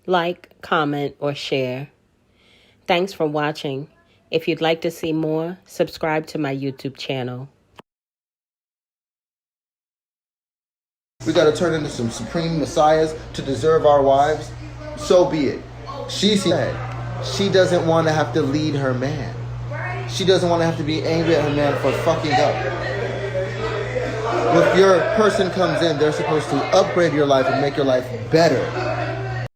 like, comment, or share. Thanks for watching. If you'd like to see more, subscribe to my YouTube channel. We gotta turn into some supreme messiahs to deserve our wives. So be it. She said she doesn't want to have to lead her man. She doesn't want to have to be angry at her man for fucking up. If your person comes in, they're supposed to upgrade your life and make your life better.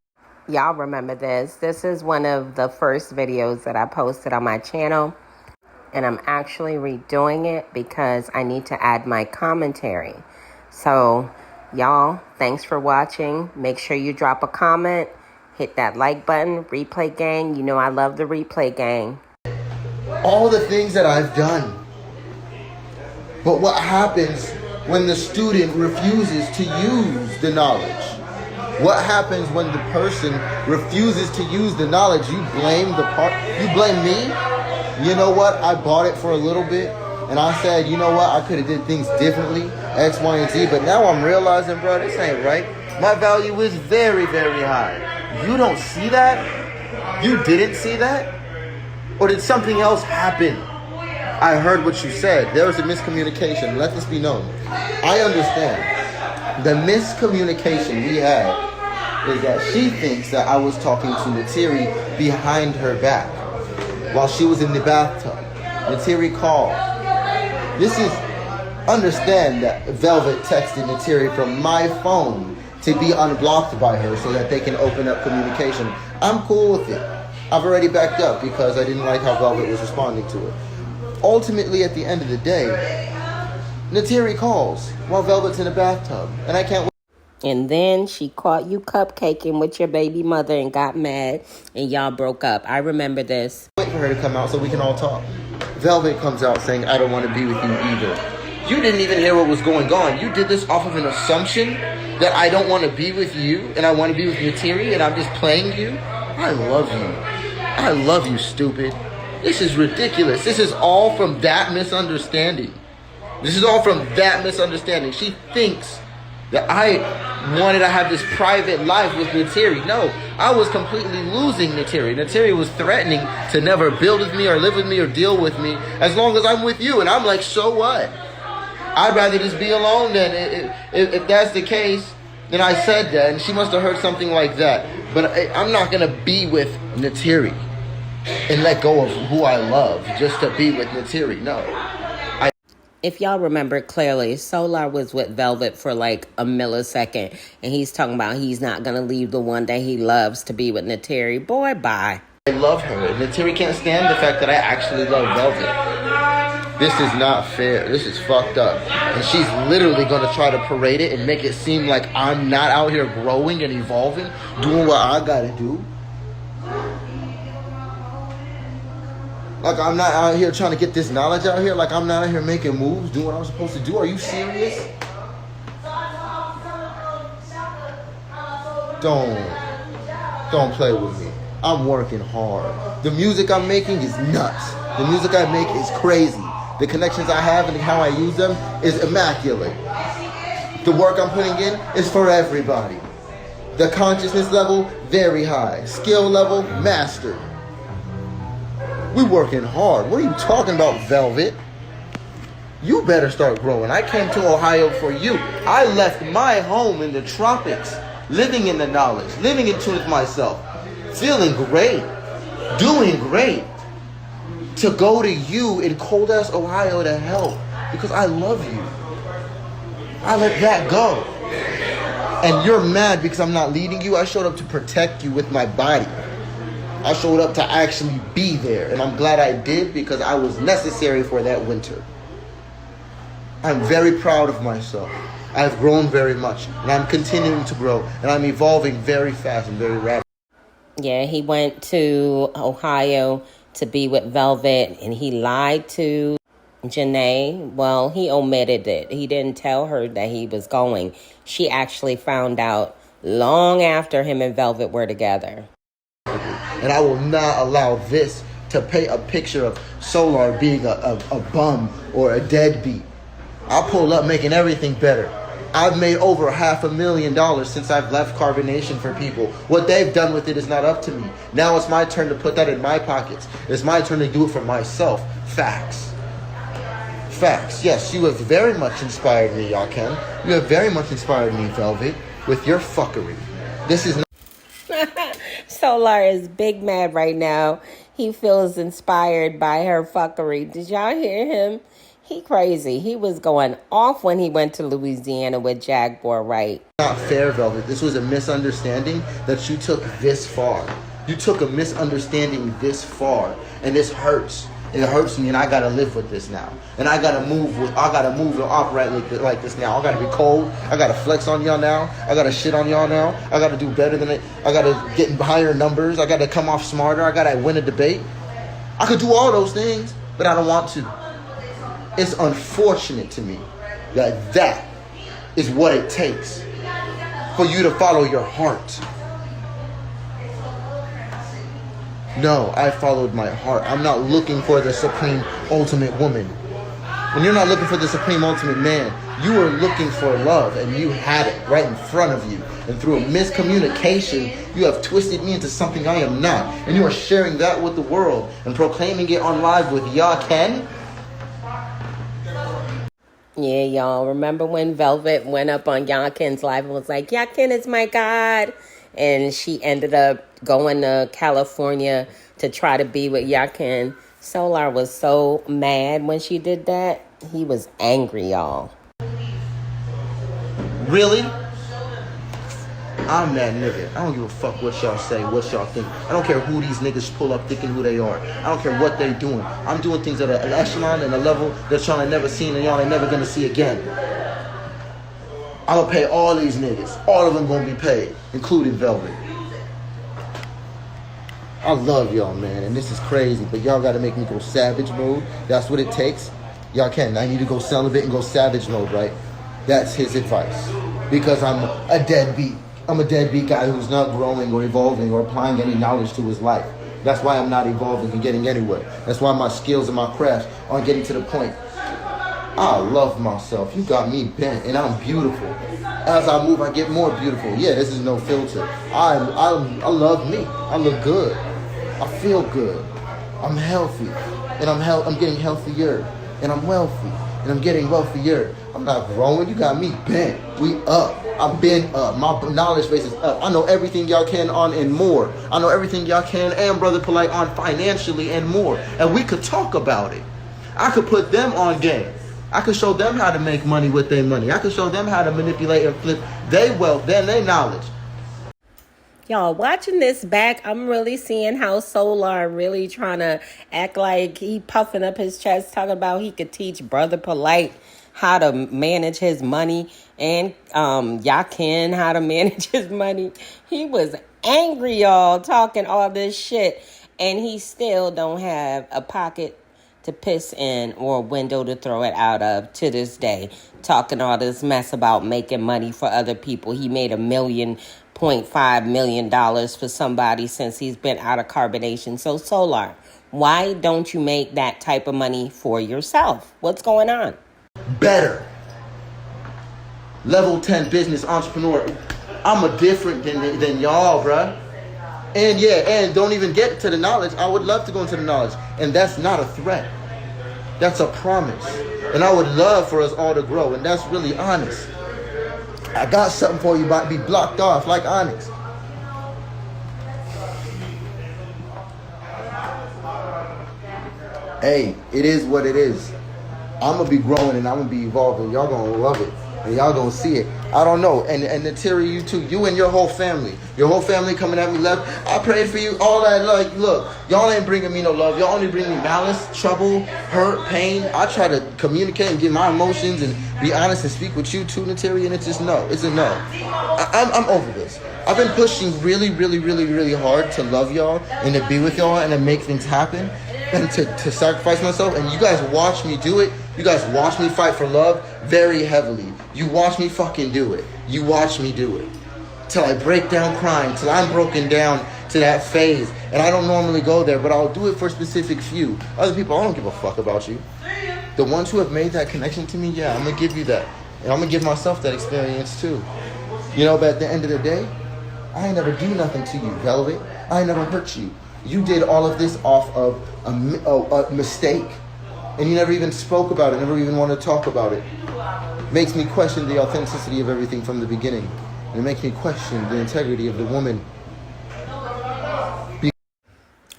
Y'all remember this. This is one of the first videos that I posted on my channel. And I'm actually redoing it because I need to add my commentary. So, y'all, thanks for watching. Make sure you drop a comment. Hit that like button. Replay gang. You know I love the replay gang. All the things that I've done. But what happens when the student refuses to use the knowledge? What happens when the person refuses to use the knowledge? You blame you blame me? You know what? I bought it for a little bit and I said, you know what? I could have did things differently, X, Y, and Z. But now I'm realizing, bro, this ain't right. My value is very, very high. You don't see that? You didn't see that? Or did something else happen? I heard what you said. There was a miscommunication. Let this be known. I understand. The miscommunication we had is that she thinks that I was talking to Natiri behind her back while she was in the bathtub. Natiri called. Understand that Velvet texted Natiri from my phone to be unblocked by her so that they can open up communication. I'm cool with it. I've already backed up because I didn't like how Velvet was responding to it. Ultimately, at the end of the day, Natiri calls while Velvet's in the bathtub, and I can't wait. And then she caught you cupcaking with your baby mother and got mad, and y'all broke up. I remember this. Wait for her to come out so we can all talk. Velvet comes out saying, I don't want to be with you either. You didn't even hear what was going on. You did this off of an assumption that I don't want to be with you, and I want to be with Natiri, and I'm just playing you. I love you. I love you, stupid. This is ridiculous. This is all from that misunderstanding. This is all from that misunderstanding. She thinks that I wanted to have this private life with Natiri. No, I was completely losing Natiri. Natiri was threatening to never build with me or live with me or deal with me as long as I'm with you. And I'm like, so what? I'd rather just be alone then. If that's the case, then I said that. And she must have heard something like that. But I'm not going to be with Natiri and let go of who I love just to be with Natiri. No. If y'all remember clearly, Solar was with Velvet for like a millisecond. And he's talking about he's not going to leave the one that he loves to be with Natiri. Boy, bye. I love her. And Natiri can't stand the fact that I actually love Velvet. This is not fair. This is fucked up. And she's literally going to try to parade it and make it seem like I'm not out here growing and evolving, doing what I got to do. Like I'm not out here trying to get this knowledge out here. Like I'm not out here making moves, doing what I'm supposed to do. Are you serious? Don't play with me. I'm working hard. The music I'm making is nuts. The music I make is crazy. The connections I have and how I use them is immaculate. The work I'm putting in is for everybody. The consciousness level, very high. Skill level, mastered. We working hard. What are you talking about, Velvet? You better start growing. I came to Ohio for you. I left my home in the tropics, living in the knowledge, living in tune with myself, feeling great, doing great, to go to you in cold-ass Ohio to help because I love you. I let that go. And you're mad because I'm not leading you. I showed up to protect you with my body. I showed up to actually be there, and I'm glad I did because I was necessary for that winter. I'm very proud of myself. I've grown very much, and I'm continuing to grow, and I'm evolving very fast and very rapidly. Yeah, he went to Ohio to be with Velvet, and he lied to Janae. Well, he omitted it. He didn't tell her that he was going. She actually found out long after him and Velvet were together. And I will not allow this to paint a picture of Solar being a bum or a deadbeat. I'll pull up making everything better. I've made over $500,000 since I've left Carbonation for people. What they've done with it is not up to me. Now it's my turn to put that in my pockets. It's my turn to do it for myself. Facts. Facts. Yes, you have very much inspired me, y'all can. You have very much inspired me, Velvet, with your fuckery. This is not... Solar is big mad right now. He feels inspired by her fuckery. Did y'all hear him? He crazy. He was going off when he went to Louisiana with Jaguar, right? Not fair, Velvet. This was a misunderstanding that you took this far. You took a misunderstanding this far, and this hurts. It hurts me, and I gotta live with this now. And I gotta move and operate like this now. I gotta be cold. I gotta flex on y'all now. I gotta shit on y'all now. I gotta do better than it. I gotta get higher numbers. I gotta come off smarter. I gotta win a debate. I could do all those things, but I don't want to. It's unfortunate to me that is what it takes for you to follow your heart. No, I followed my heart. I'm not looking for the supreme ultimate woman. When you're not looking for the supreme ultimate man, you are looking for love, and you had it right in front of you. And through a miscommunication, you have twisted me into something I am not. And you are sharing that with the world and proclaiming it on live with Ya Ken. Yeah, y'all. Remember when Velvet went up on Yakin's live and was like, Yakin is my God? And she ended up going to California to try to be with Yakin. Solar was so mad when she did that. He was angry, y'all. Really? I'm that nigga. I don't give a fuck what y'all say, what y'all think. I don't care who these niggas pull up thinking who they are. I don't care what they doing. I'm doing things at an echelon and a level that y'all ain't never seen and y'all ain't never gonna see again. I'm gonna pay all these niggas. All of them gonna be paid, including Velvet. I love y'all, man, and this is crazy, but y'all gotta make me go savage mode. That's what it takes. Y'all can. I need to go celibate and go savage mode, right? That's his advice. Because I'm a deadbeat. I'm a deadbeat guy who's not growing or evolving or applying any knowledge to his life. That's why I'm not evolving and getting anywhere. That's why my skills and my craft aren't getting to the point. I love myself. You got me bent, and I'm beautiful. As I move, I get more beautiful. Yeah, this is no filter. I love me. I look good. I feel good. I'm healthy, and I'm getting healthier, and I'm wealthy, and I'm getting wealthier. I'm not growing. You got me bent. We up. I've been up. My knowledge base is up. I know everything y'all can on and more. I know everything y'all can and Brother Polite on financially and more. And we could talk about it. I could put them on game. I could show them how to make money with their money. I could show them how to manipulate and flip their wealth, their knowledge. Y'all, watching this back, I'm really seeing how Solar really trying to act like he puffing up his chest, talking about he could teach Brother Polite how to manage his money and Yakin how to manage his money. He was angry, y'all, talking all this shit, and he still don't have a pocket to piss in or a window to throw it out of to this day, talking all this mess about making money for other people. He made $1.5 million for somebody since he's been out of Carbonation. So Solar, why don't you make that type of money for yourself? What's going on? Better. Level 10 business entrepreneur. I'm a different than y'all, bruh. And yeah, and don't even get to the knowledge. I would love to go into the knowledge. And that's not a threat. That's a promise. And I would love for us all to grow. And that's really honest. I got something for you, but be blocked off like Onyx. Hey, it is what it is. I'm going to be growing and I'm going to be evolving. Y'all going to love it. And y'all going to see it. I don't know. And Nateri, you too. You and your whole family. Your whole family coming at me left. I prayed for you. All that. Like, look. Y'all ain't bringing me no love. Y'all only bring me malice, trouble, hurt, pain. I try to communicate and get my emotions and be honest and speak with you too, Nateri. And it's just no. It's a no. I'm over this. I've been pushing really, really, really, really hard to love y'all and to be with y'all and to make things happen. And to sacrifice myself, and you guys watch me do it. You guys watch me fight for love very heavily. You watch me fucking do it. You watch me do it. Till I break down crying, till I'm broken down to that phase. And I don't normally go there, but I'll do it for a specific few. Other people, I don't give a fuck about you. The ones who have made that connection to me, yeah, I'm gonna give you that. And I'm gonna give myself that experience too. You know, but at the end of the day, I ain't never do nothing to you, Velvet. I ain't never hurt you. You did all of this off of a mistake. And you never even spoke about it, never even wanted to talk about it. Makes me question the authenticity of everything from the beginning. And it makes me question the integrity of the woman. I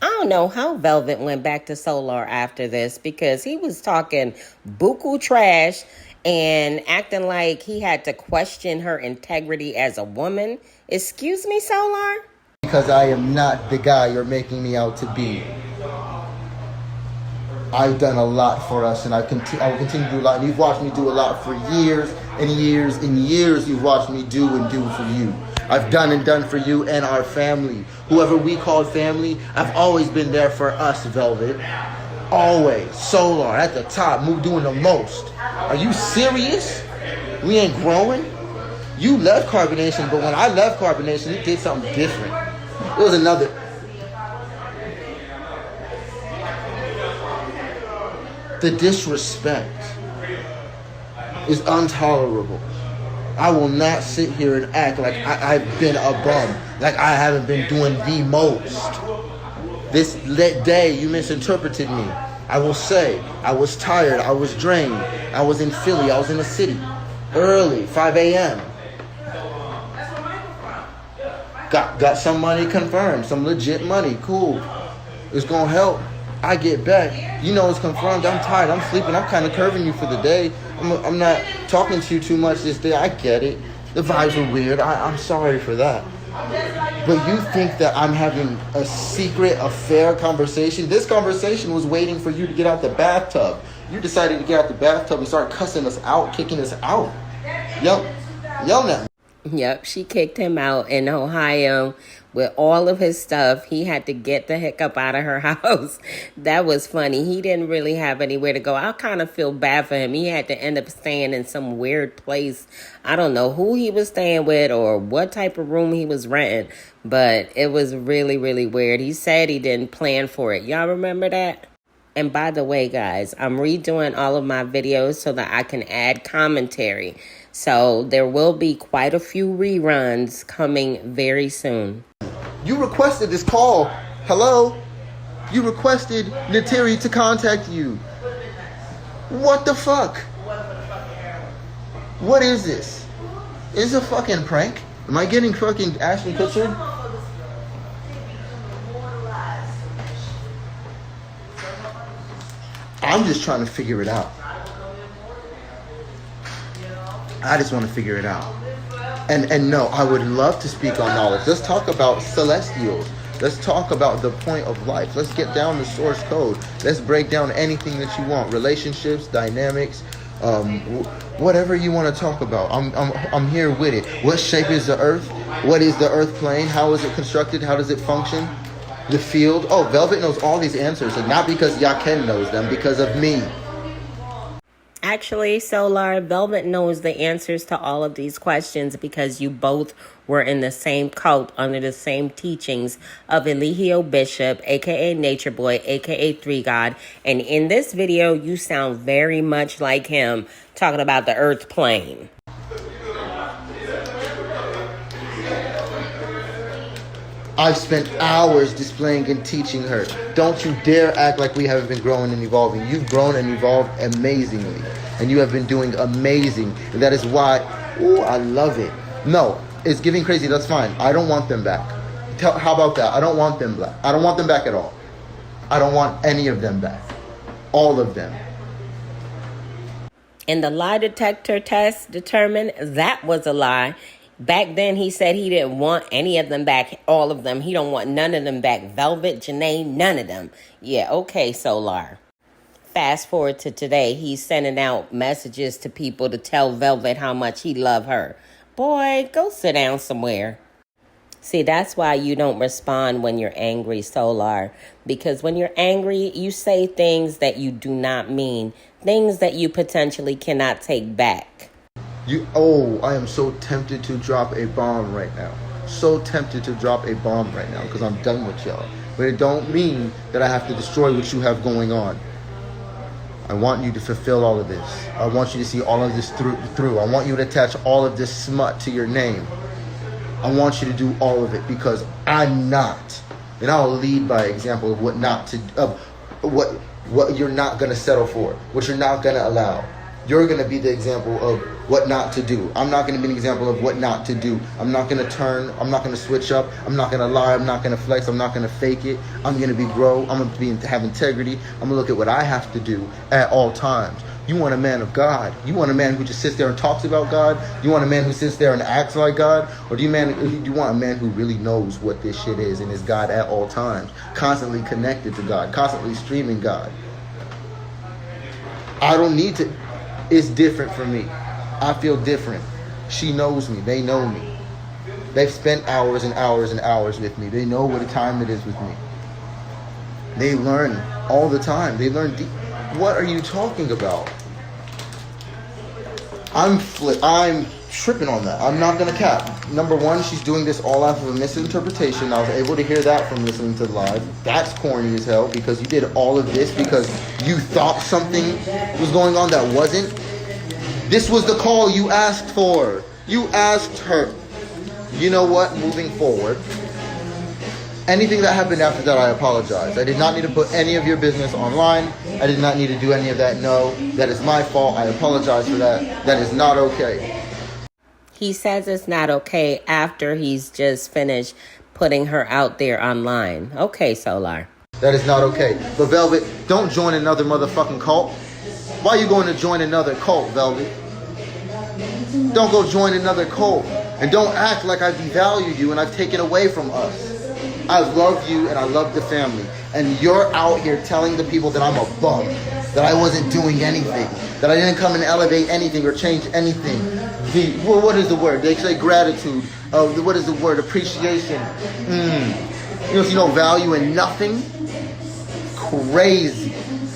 don't know how Velvet went back to Solar after this, because he was talking buku trash and acting like he had to question her integrity as a woman. Excuse me, Solar? Because I am not the guy you're making me out to be. I've done a lot for us, and I will continue to do a lot. And you've watched me do a lot for years and years and years. You've watched me do and do for you. I've done for you and our family. Whoever we called family, I've always been there for us, Velvet. Always. Solar at the top, doing the most. Are you serious? We ain't growing? You left Carbonation, but when I left Carbonation, you did something different. It was another... The disrespect is intolerable. I will not sit here and act like I've been a bum, like I haven't been doing the most. This day, you misinterpreted me. I will say, I was tired, I was drained. I was in Philly, I was in the city. Early, 5 a.m. Got some money confirmed, some legit money, cool. It's gonna help. I get back, you know it's confirmed, I'm tired, I'm sleeping, I'm kind of curving you for the day. I'm not talking to you too much this day, I get it. The vibes are weird, I'm sorry for that. But you think that I'm having a secret affair conversation? This conversation was waiting for you to get out the bathtub. You decided to get out the bathtub and start cussing us out, kicking us out. Yelling at me. Yep, she kicked him out in Ohio with all of his stuff. He had to get the heck up out of her house. That was funny. He didn't really have anywhere to go. I kind of feel bad for him. He had to end up staying in some weird place. I don't know who he was staying with or what type of room he was renting, but it was really, really weird. He said he didn't plan for it. Y'all remember that? And by the way, guys, I'm redoing all of my videos so that I can add commentary. So there will be quite a few reruns coming very soon. You requested this call. Hello? You requested Nateri to contact you. What the fuck? What is this? Is this a fucking prank? Am I getting fucking Ashton Kutcher? I'm just trying to figure it out. I just want to figure it out. And no, I would love to speak on knowledge. Let's talk about celestials. Let's talk about the point of life. Let's get down the source code. Let's break down anything that you want. Relationships, dynamics, whatever you want to talk about. I'm here with it. What shape is the earth? What is the earth plane? How is it constructed? How does it function? The field. Oh, Velvet knows all these answers, and not because Yaken knows them, because of me. Actually, Solar, Velvet knows the answers to all of these questions because you both were in the same cult under the same teachings of Eligio Bishop, aka Nature Boy, aka Three God. And in this video, you sound very much like him talking about the earth plane. I've spent hours displaying and teaching her. Don't you dare act like we haven't been growing and evolving. You've grown and evolved amazingly. And you have been doing amazing. And that is why, I love it. No, it's giving crazy. That's fine. I don't want them back. How about that? I don't want them back. I don't want them back at all. I don't want any of them back. All of them. And the lie detector test determined that was a lie. Back then, he said he didn't want any of them back, all of them. He don't want none of them back. Velvet, Janae, none of them. Yeah, okay, Solar. Fast forward to today, he's sending out messages to people to tell Velvet how much he love her. Boy, go sit down somewhere. See, that's why you don't respond when you're angry, Solar. Because when you're angry, you say things that you do not mean. Things that you potentially cannot take back. I am so tempted to drop a bomb right now. So tempted to drop a bomb right now because I'm done with y'all. But it don't mean that I have to destroy what you have going on. I want you to fulfill all of this. I want you to see all of this through. I want you to attach all of this smut to your name. I want you to do all of it because I'm not. And I'll lead by example of what not to, of what you're not going to settle for, what you're not going to allow. You're going to be the example of what not to do. I'm not going to be an example of what not to do. I'm not going to turn. I'm not going to switch up. I'm not going to lie. I'm not going to flex. I'm not going to fake it. I'm going to be grow. I'm going to have integrity. I'm going to look at what I have to do at all times. You want a man of God. You want a man who just sits there and talks about God. You want a man who sits there and acts like God. Or do you want a man who really knows what this shit is and is God at all times, constantly connected to God, constantly streaming God. I don't need to. It's different for me. I feel different. She knows me. They know me. They've spent hours and hours and hours with me. They know what a time it is with me. They learn all the time. They learn deep. What are you talking about? I'm tripping on that. I'm not going to cap. Number one, she's doing this all out of a misinterpretation. I was able to hear that from listening to the live. That's corny as hell because you did all of this because you thought something was going on that wasn't. This was the call you asked for. You asked her. You know what? Moving forward, anything that happened after that, I apologize. I did not need to put any of your business online. I did not need to do any of that. No, that is my fault. I apologize for that. That is not okay. He says it's not okay after he's just finished putting her out there online. Okay, Solar. That is not okay. But Velvet, don't join another motherfucking cult. Why are you going to join another cult, Velvet? Don't go join another cult. And don't act like I've devalued you and I've taken away from us. I love you and I love the family. And you're out here telling the people that I'm a bum, that I wasn't doing anything, that I didn't come and elevate anything or change anything. What is the word? They say gratitude. What is the word? Appreciation. You don't see no value in nothing? Crazy.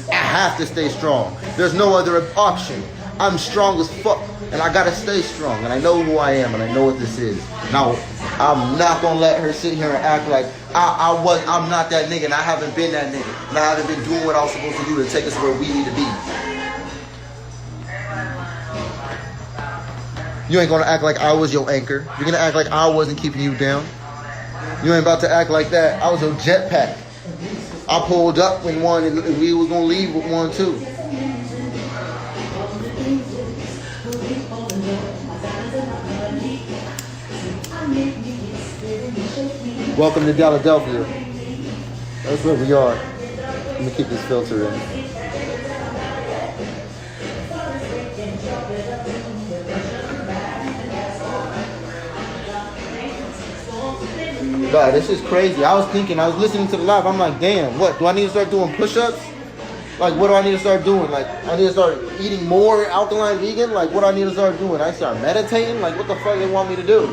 I have to stay strong. There's no other option. I'm strong as fuck, and I gotta stay strong, and I know who I am, and I know what this is. Now, I'm not gonna let her sit here and act like I'm not that nigga, and I haven't been that nigga, and I haven't been doing what I was supposed to do to take us where we need to be. You ain't gonna act like I was your anchor. You're gonna act like I wasn't keeping you down. You ain't about to act like that. I was your jetpack. I pulled up in one, and we was gonna leave with one too. Welcome to Philadelphia. That's where we are. Let me keep this filter in. God, this is crazy. I was listening to the live. I'm like, damn, what? Do I need to start doing push-ups? Like, what do I need to start doing? Like, I need to start eating more alkaline vegan? Like, what do I need to start doing? I start meditating? Like, what the fuck they want me to do?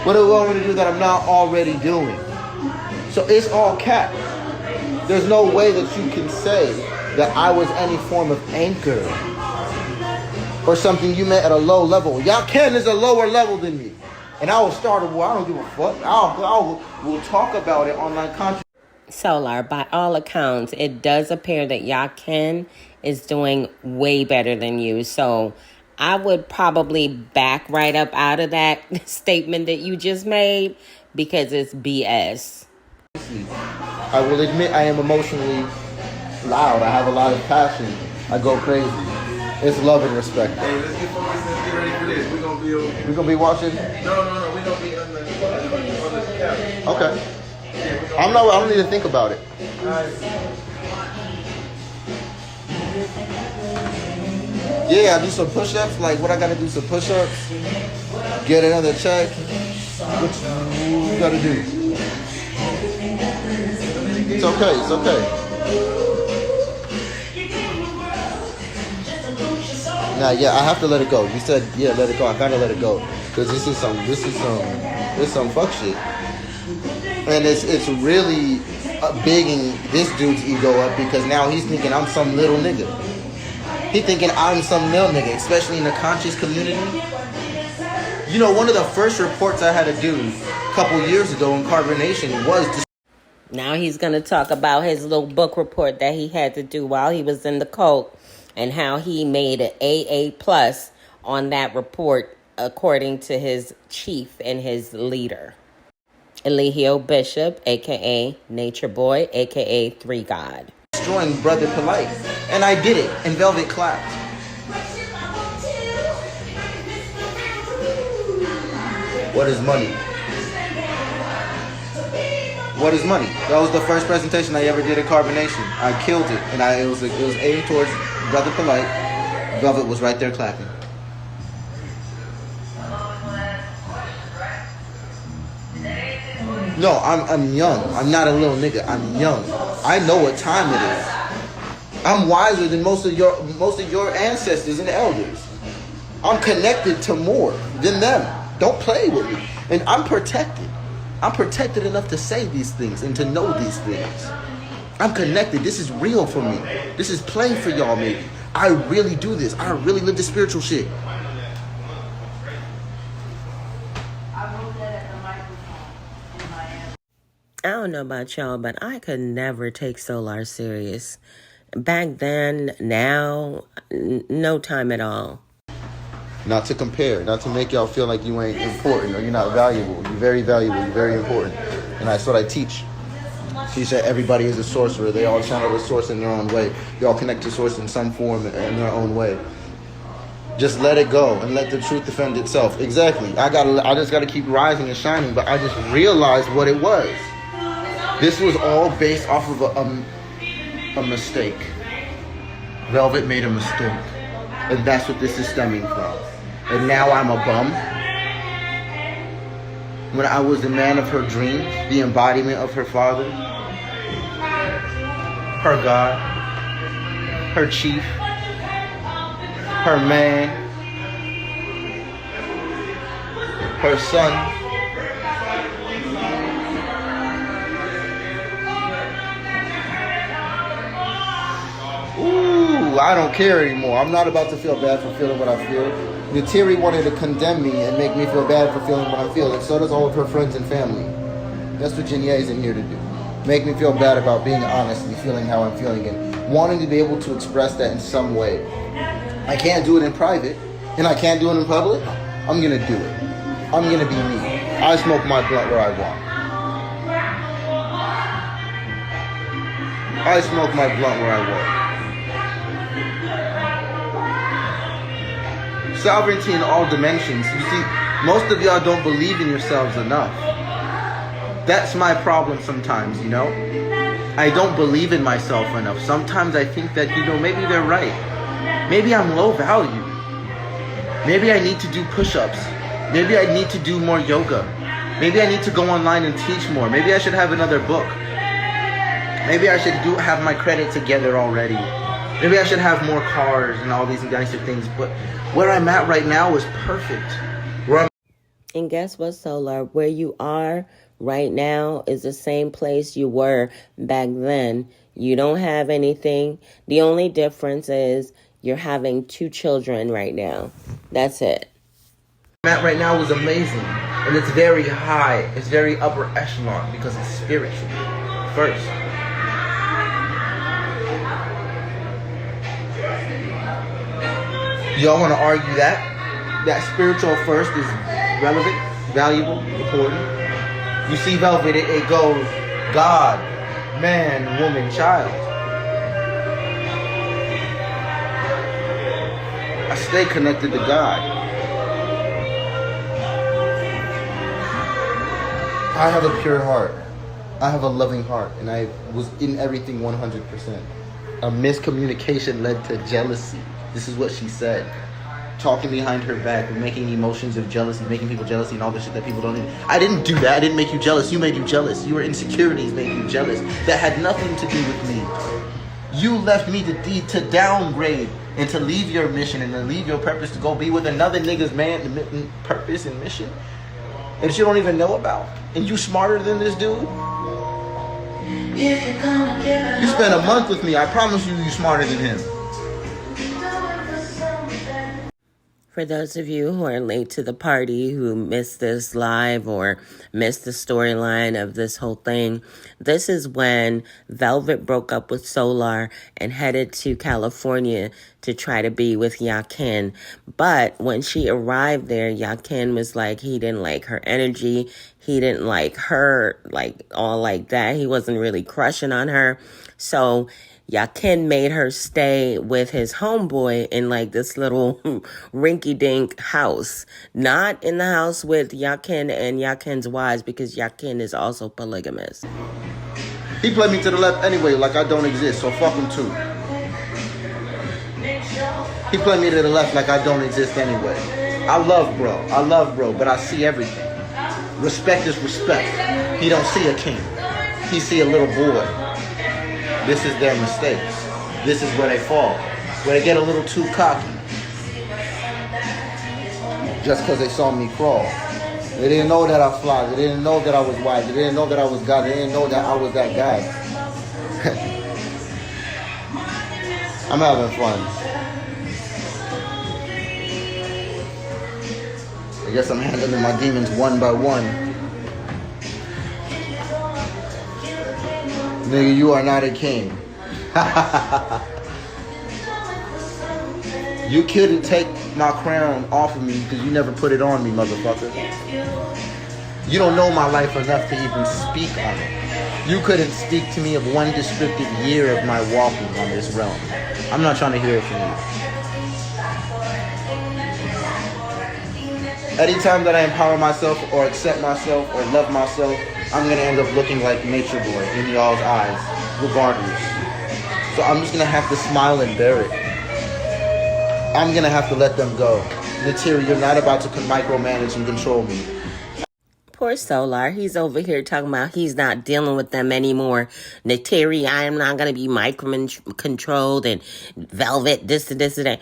What do they want me to do that I'm not already doing? So it's all cap. There's no way that you can say that I was any form of anchor or something you met at a low level. Yakin is a lower level than me. And I will start a war. I don't give a fuck. We'll talk about it online content. Solar, by all accounts, it does appear that Yakin is doing way better than you. So I would probably back right up out of that statement that you just made because it's BS. I will admit I am emotionally loud. I have a lot of passion. I go crazy. It's love and respect. Hey, let's get focused and get ready for this. We're gonna be watching? No. We're gonna be on the couch. Okay. I don't need to think about it. Yeah, I do some push-ups. Like, what I gotta do some push-ups. Get another check. What you gotta do? It's okay. Nah, yeah, I have to let it go. You said, yeah, let it go. I gotta let it go. Because this is some fuck shit. And it's really bigging this dude's ego up because now he's thinking I'm some little nigga. He thinking I'm some little nigga, especially in the conscious community. You know, one of the first reports I had to do a couple years ago in Carbonation was Now he's going to talk about his little book report that he had to do while he was in the cult and how he made an AA plus on that report according to his chief and his leader. Eligio Bishop, a.k.a. Nature Boy, a.k.a. Three God. Destroying Brother Polite. And I did it. And Velvet clapped. What is money? What is money? That was the first presentation I ever did at Carbonation. I killed it. And it was aimed towards Brother Polite. Velvet was right there clapping. No, I'm young. I'm not a little nigga. I'm young. I know what time it is. I'm wiser than most of your ancestors and elders. I'm connected to more than them. Don't play with me. And I'm protected. I'm protected enough to say these things and to know these things. I'm connected. This is real for me. This is play for y'all maybe. I really do this. I really live the spiritual shit. I don't know about y'all, but I could never take Solar serious. Back then, now, no time at all. Not to compare, not to make y'all feel like you ain't important or you're not valuable. You're very valuable, you're very important. And that's what I teach. Teach that everybody is a sorcerer. They all channel the source in their own way. They all connect to source in some form in their own way. Just let it go and let the truth defend itself. Exactly. I just gotta keep rising and shining, but I just realized what it was. This was all based off of a mistake. Velvet made a mistake. And that's what this is stemming from. And now I'm a bum. When I was the man of her dreams, the embodiment of her father, her God, her chief, her man, her son. Ooh, I don't care anymore. I'm not about to feel bad for feeling what I feel. Natiri wanted to condemn me and make me feel bad for feeling what I'm feeling. So does all of her friends and family. That's what Janae is in here to do. Make me feel bad about being honest and feeling how I'm feeling and wanting to be able to express that in some way. I can't do it in private and I can't do it in public. I'm going to do it. I'm going to be me. I smoke my blunt where I want. I smoke my blunt where I want. Sovereignty in all dimensions. You see, most of y'all don't believe in yourselves enough. That's my problem sometimes, you know? I don't believe in myself enough. Sometimes I think that, maybe they're right. Maybe I'm low value. Maybe I need to do push-ups. Maybe I need to do more yoga. Maybe I need to go online and teach more. Maybe I should have another book. Maybe I should have my credit together already. Maybe I should have more cars and all these nicer things. But where I'm at right now is perfect. And guess what, Solar? Where you are right now is the same place you were back then. You don't have anything. The only difference is you're having 2 children right now. That's it. Where I'm at right now is amazing. And it's very high. It's very upper echelon because it's spiritual first. Y'all want to argue that spiritual first is relevant, valuable, important. You see Velvet, it goes God, man, woman, child. I stay connected to God. I have a pure heart. I have a loving heart, and I was in everything 100%. A miscommunication led to jealousy. This is what she said. Talking behind her back, making emotions of jealousy, making people jealousy and all the shit that people don't need. I didn't do that. I didn't make you jealous. You made you jealous. Your insecurities made you jealous. That had nothing to do with me. You left me to downgrade and to leave your mission and to leave your purpose to go be with another nigga's man, purpose and mission that you don't even know about. And you smarter than this dude? You spent a month with me. I promise you, you smarter than him. For those of you who are late to the party, who missed this live or missed the storyline of this whole thing, this is when Velvet broke up with Solar and headed to California to try to be with Yakin. But when she arrived there, Yakin was like, he didn't like her energy. He didn't like her, like all like that. He wasn't really crushing on her. So Yakin made her stay with his homeboy in like this little rinky-dink house. Not in the house with Yakin and Yakin's wives, because Yakin is also polygamous. He played me to the left anyway, like I don't exist, so fuck him too. He played me to the left like I don't exist anyway. I love bro, but I see everything. Respect is respect. He don't see a king. He see a little boy. This is their mistakes. This is where they fall. Where they get a little too cocky. Just because they saw me crawl. They didn't know that I fly. They didn't know that I was white. They didn't know that I was God. They didn't know that I was that guy. I'm having fun. I guess I'm handling my demons one by one. Nigga, you are not a king. You couldn't take my crown off of me because you never put it on me, motherfucker. You don't know my life enough to even speak on it. You couldn't speak to me of one descriptive year of my walking on this realm. I'm not trying to hear it from you. Anytime that I empower myself or accept myself or love myself, I'm going to end up looking like Nature Boy in y'all's eyes, regardless. So I'm just going to have to smile and bear it. I'm going to have to let them go. Natiri, you're not about to micromanage and control me. Poor Solar. He's over here talking about he's not dealing with them anymore. Natiri, I am not going to be micro-controlled, and Velvet, this and this and that.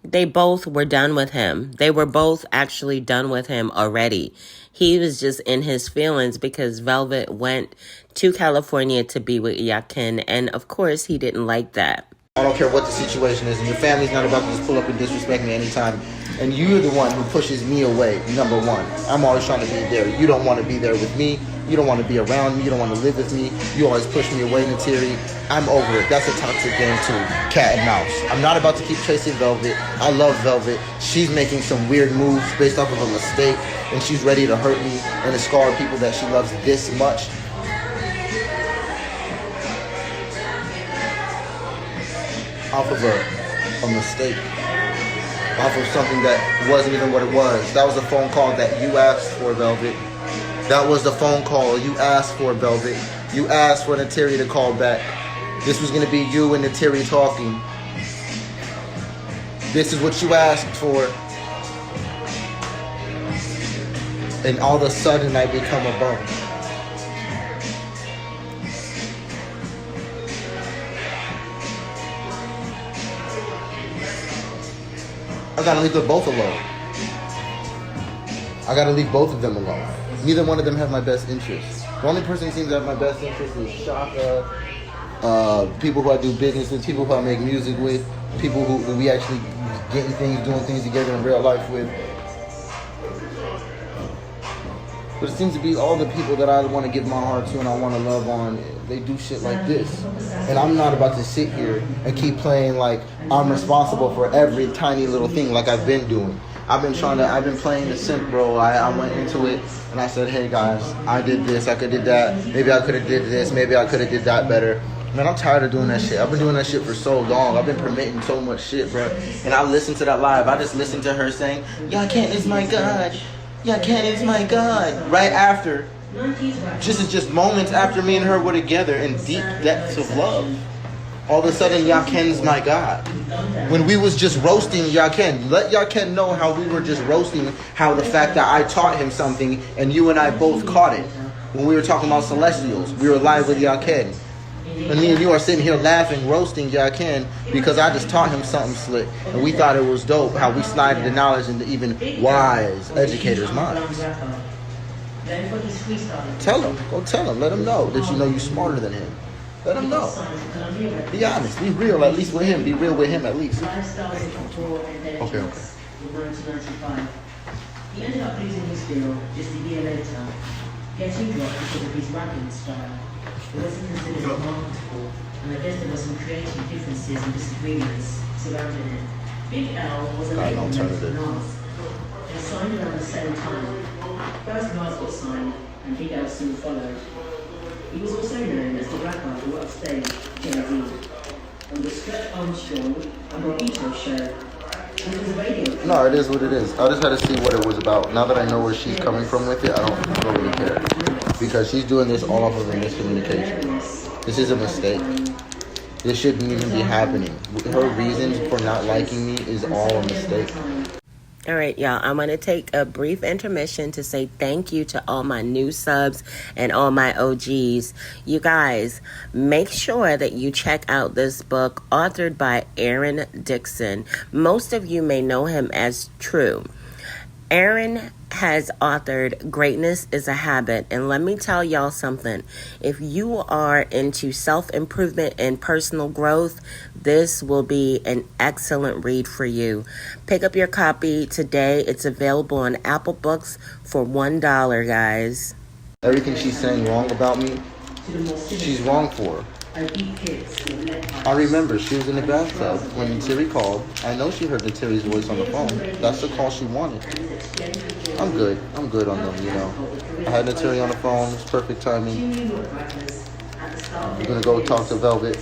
They both were done with him. They were both actually done with him already. He was just in his feelings because Velvet went to California to be with Yakin, and of course he didn't like that. I don't care what the situation is, and your family's not about to just pull up and disrespect me anytime. And you're the one who pushes me away, number one. I'm always trying to be there. You don't want to be there with me. You don't want to be around me. You don't want to live with me. You always push me away, Natiri. I'm over it. That's a toxic game too. Cat and mouse. I'm not about to keep chasing Velvet. I love Velvet. She's making some weird moves based off of a mistake, and she's ready to hurt me and to scar people that she loves this much. Off of a mistake. Off of something that wasn't even what it was. That was a phone call that you asked for, Velvet. That was the phone call you asked for, Velvet. You asked for Natiri to call back. This was going to be you and Natiri talking. This is what you asked for. And all of a sudden I become a bum. I gotta leave them both alone. I gotta leave both of them alone. Neither one of them have my best interests. The only person who seems to have my best interest is Shaka, people who I do business with, people who I make music with, people who we actually getting things, doing things together in real life with. But it seems to be all the people that I want to give my heart to and I want to love on, they do shit like this. And I'm not about to sit here and keep playing like I'm responsible for every tiny little thing like I've been doing. I've been playing the simp role. I went into it and I said, hey guys, I did this, I could have did that. Maybe I could have did this, maybe I could have did that better. Man, I'm tired of doing that shit. I've been doing that shit for so long. I've been permitting so much shit, bro. And I listened to that live. I just listened to her saying, Yakin is my God. Yakin is my God. Right after. Just moments after me and her were together in deep depths of love. All of a sudden, Yakin's my God. When we was just roasting Yakin, let Yakin know how we were just roasting, how the fact that I taught him something and you and I both caught it. When we were talking about Celestials, we were live with Yakin. And me and you are sitting here laughing, roasting Yakin because I just taught him something slick. And we thought it was dope how we slided the knowledge into even wise educators' minds. Tell him. Go tell him. Let him know that you know you're smarter than him. Let him know. Be honest. Be real, at least with him. Be real with him, at least. Okay. in 1995. He ended up losing his deal just a year later, getting dropped because of his rapping style. It wasn't considered marketable, and I guess there were some creative differences and disagreements surrounding it. Big L was a label mate for Nas. They signed around the same time. First Nas got signed, and Big L soon followed. He was also known as the rapper who upstaged Jay-Z. On the Stretch Armstrong and Mojito show, which was a radio. No, it is what it is. I just had to see what it was about. Now that I know where she's coming from with it, I don't really care. Because she's doing this all off of a miscommunication. This is a mistake. This shouldn't even be happening. Her reasons for not liking me is all a mistake. All right, y'all, I'm going to take a brief intermission to say thank you to all my new subs and all my OGs. You guys, make sure that you check out this book authored by Aaron Dixon. Most of you may know him as True. Aaron has authored Greatness is a Habit, and let me tell y'all something. If you are into self-improvement and personal growth, this will be an excellent read for you. Pick up your copy today. It's available on Apple Books for $1, guys. Everything she's saying wrong about me, she's wrong for. I remember she was in the bathtub when Terry called. I know she heard the Terry's voice on the phone. That's the call she wanted. I'm good on them, you know. I had the Terry on the phone. It's perfect timing. We're gonna go talk to Velvet.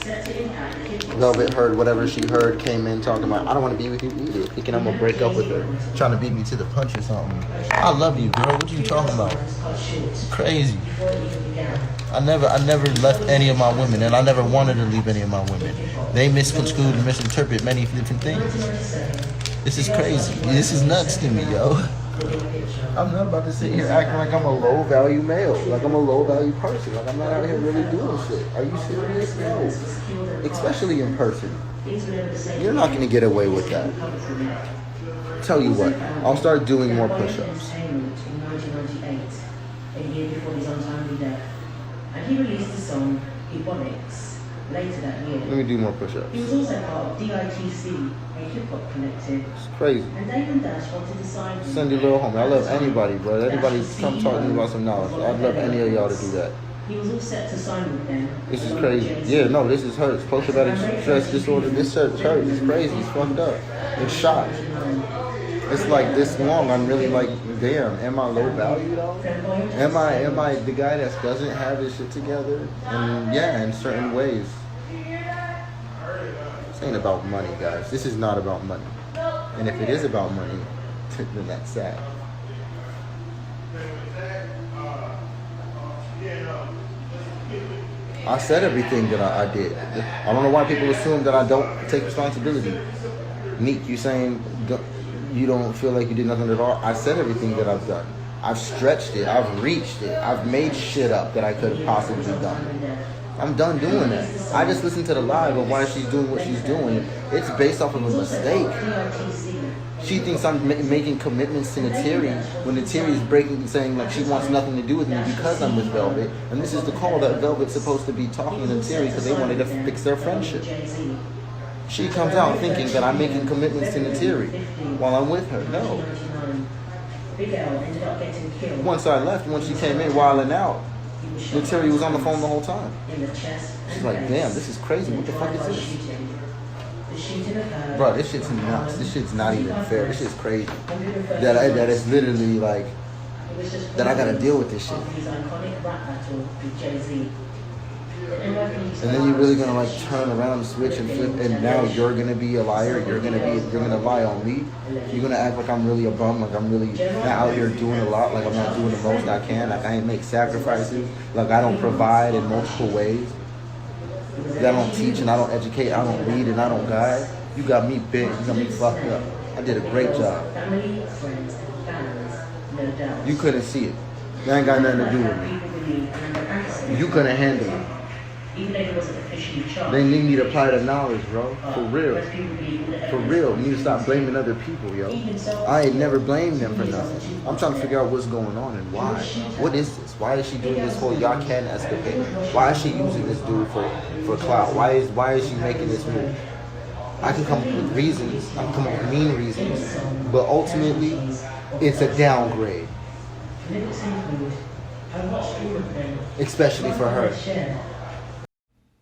Velvet heard whatever she heard, came in talking about, I don't want to be with you either. Thinking I'm gonna break up with her. Trying to beat me to the punch or something. I love you, girl. What are you talking about? Crazy. I never left any of my women, and I never wanted to leave any of my women. They misconstrued and misinterpret many different things. This is crazy. This is nuts to me, yo. I'm not about to sit here acting like I'm a low-value male, like I'm a low-value person, like I'm not out here really doing shit. Are you serious? No. Especially in person. You're not going to get away with that. Tell you what, I'll start doing more push-ups. And he released the song Ebonics later that year. Let me do more push-ups. He was also part of DITC, a hip-hop collective. It's crazy. And Dave and Dash wanted to sign him. Send your little homie. I love anybody, bro. Anybody come talk to me about some knowledge. I'd love any of y'all to do that. He was all set to sign with them. This is crazy. Yeah, no, this is hurts. Post-traumatic stress disorder. This hurts. It's crazy. It's fucked up. It's shocked. It's like this long. I'm really like, damn. Am I low value though? Am I the guy that doesn't have his shit together? And yeah, in certain ways. This ain't about money, guys. This is not about money. And if it is about money, then that's sad. I said everything that I did. I don't know why people assume that I don't take responsibility. Meek, you saying you don't feel like you did nothing at all? I said everything that I've done. I've stretched it. I've reached it. I've made shit up that I could have possibly done. I'm done doing that. I just listened to the live of why she's doing what she's doing. It's based off of a mistake. She thinks I'm making commitments to Nateri when Nateri is breaking, saying like she wants nothing to do with me because I'm with Velvet. And this is the call that Velvet's supposed to be talking to Nateri because they wanted to fix their friendship. She comes out thinking that I'm making commitments to Nateri while I'm with her. No. Once I left, when she came in wilding out, Nateri was on the phone the whole time. She's like, damn, this is crazy. What the fuck is this? Bro, this shit's nuts. This shit's not even fair. This shit's crazy. That it's literally like, that I gotta deal with this shit. And then you're really gonna like turn around and switch and flip, and now you're gonna be a liar. You're gonna lie on me. You're gonna act like I'm really a bum, like I'm really not out here doing a lot, like I'm not doing the most I can, like I ain't make sacrifices, like I don't provide in multiple ways. That I don't teach and I don't educate, I don't read and I don't guide. You got me big, you got me fucked up. I did a great job. You couldn't see it. That ain't got nothing to do with me. You couldn't handle it. They need me to apply the knowledge, bro. For real. For real. You need to stop blaming other people, yo. I ain't never blamed them for nothing. I'm trying to figure out what's going on and why. What is this? Why is she doing this whole y'all can escapade? Why is she using this dude for clout? Why is she making this move? I can come up with reasons. I can come up with mean reasons. But ultimately, it's a downgrade. Especially for her.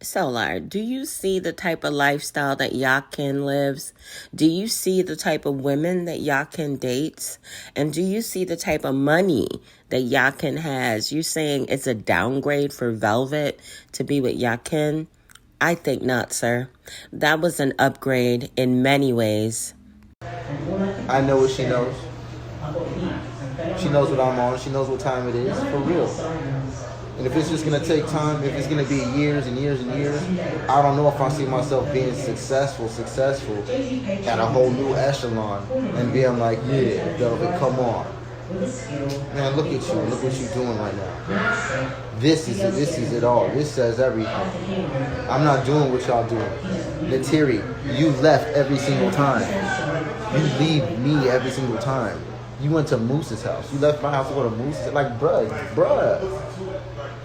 Solar, do you see the type of lifestyle that Yakin lives? Do you see the type of women that Yakin dates? And do you see the type of money that Yakin has? You saying it's a downgrade for Velvet to be with Yakin? I think not, sir. That was an upgrade in many ways. I know what she knows. She knows what I'm on. She knows what time it is. For real. And if it's just going to take time, if it's going to be years and years and years, I don't know if I see myself being successful at a whole new echelon and being like, yeah, Velvet, come on. Man, look at you. Look what you're doing right now. This is it all. This says everything. I'm not doing what y'all doing. Natiri, you left every single time. You leave me every single time. You went to Moose's house. You left my house to go to Moose's. Like, bruh.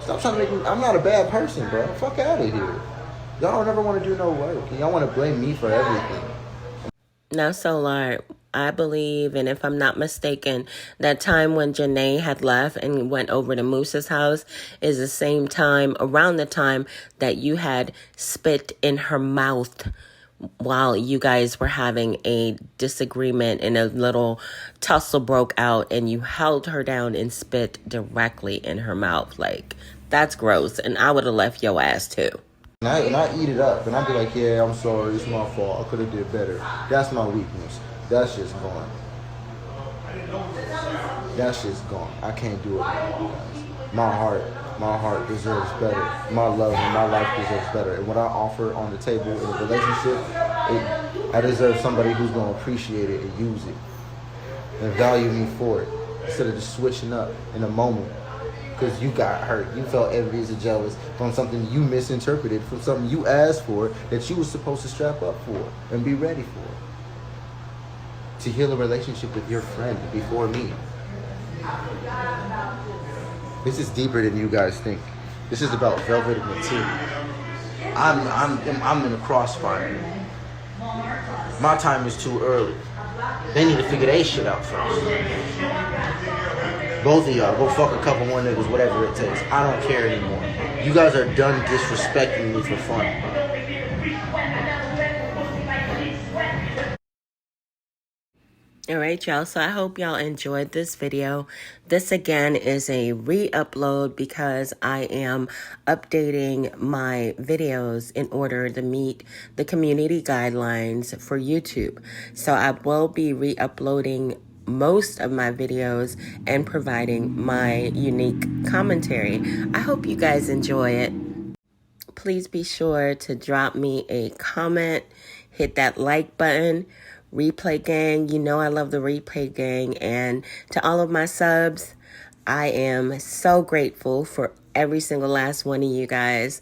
Stop trying to make me. I'm not a bad person, bruh. Fuck out of here. Y'all don't ever want to do no work. Y'all want to blame me for everything. Now, Solar, I believe, and if I'm not mistaken, that time when Janae had left and went over to Moose's house is the same time, around the time that you had spit in her mouth while you guys were having a disagreement and a little tussle broke out and you held her down and spit directly in her mouth. Like, that's gross. And I would have left your ass too. And I eat it up and I'd be like, yeah, I'm sorry, it's my fault. I could have did better. That's my weakness. That shit's gone. That shit's gone. I can't do it anymore, guys. My heart deserves better. My love and my life deserves better. And what I offer on the table in a relationship, I deserve somebody who's going to appreciate it and use it and value me for it instead of just switching up in a moment because you got hurt. You felt envious and jealous from something you misinterpreted, from something you asked for that you were supposed to strap up for and be ready for. To heal a relationship with your friend before me. This is deeper than you guys think. This is about Velvet and Natiri. I'm in a crossfire. My time is too early. They need to figure their shit out first. Both of y'all, go fuck a couple more niggas, whatever it takes. I don't care anymore. You guys are done disrespecting me for fun. All right, y'all. So I hope y'all enjoyed this video. This, again, is a re-upload because I am updating my videos in order to meet the community guidelines for YouTube. So I will be re-uploading most of my videos and providing my unique commentary. I hope you guys enjoy it. Please be sure to drop me a comment, hit that like button. Replay gang, you know I love the replay gang. And to all of my subs, I am so grateful for every single last one of you guys.